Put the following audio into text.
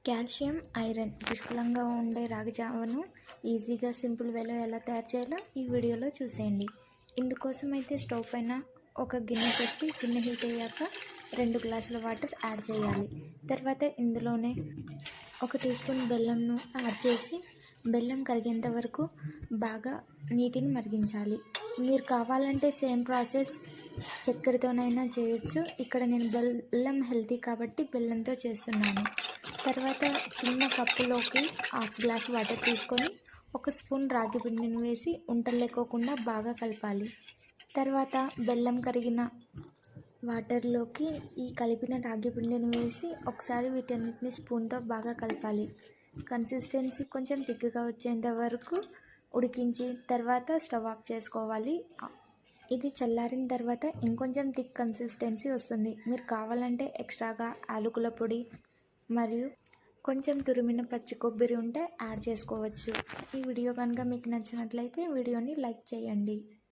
Calcium, iron పుష్కలంగా ఉండే రాగి జావను ఈజీగా సింపుల్ వేలో ఎలా తయారు చేయాలో ఈ వీడియోలో చూసేయండి. ఇందుకోసం అయితే స్టవ్ పైన ఒక గిన్నె పెట్టి గిన్నె హీట్ అయ్యాక 2 గ్లాసుల వాటర్ యాడ్ చేయాలి. తర్వాత ఇందులోనే 1 టీ స్పూన్ బెల్లంను యాడ్ చేసి బెల్లం కరిగేంత వరకు బాగా నీటిని మరిగించాలి. మీరు కావాలంటే సేమ్ ప్రాసెస్ చక్కెరతోనైనా చేయొచ్చు. ఇక్కడ నేను బెల్లం హెల్తీ కాబట్టి బెల్లంతో చేస్తున్నాను. తర్వాత చిన్న కప్పులోకి 1/2 గ్లాస్ వాటర్ తీసుకొని 1 స్పూన్ రాగి పిండిని వేసి ఉంటలు లేకోకుండా బాగా కలపాలి. తర్వాత బెల్లం కరిగిన వాటర్లోకి ఈ కలిపిన రాగి పిండిని వేసి ఒకసారి వీటన్నిటిని స్పూన్తో బాగా కలపాలి. కన్సిస్టెన్సీ కొంచెం థిక్గా వచ్చేంత వరకు ఉడికించి తర్వాత స్టవ్ ఆఫ్ చేసుకోవాలి. ఇది చల్లారిన తర్వాత ఇంకొంచెం థిక్ కన్సిస్టెన్సీ వస్తుంది. మీరు కావాలంటే ఎక్స్ట్రాగా యాలకుల పొడి మరియు కొంచెం తురిమిన పచ్చి కొబ్బరి ఉంటే యాడ్ చేసుకోవచ్చు. ఈ వీడియో కనుక మీకు నచ్చినట్లయితే వీడియోని లైక్ చేయండి.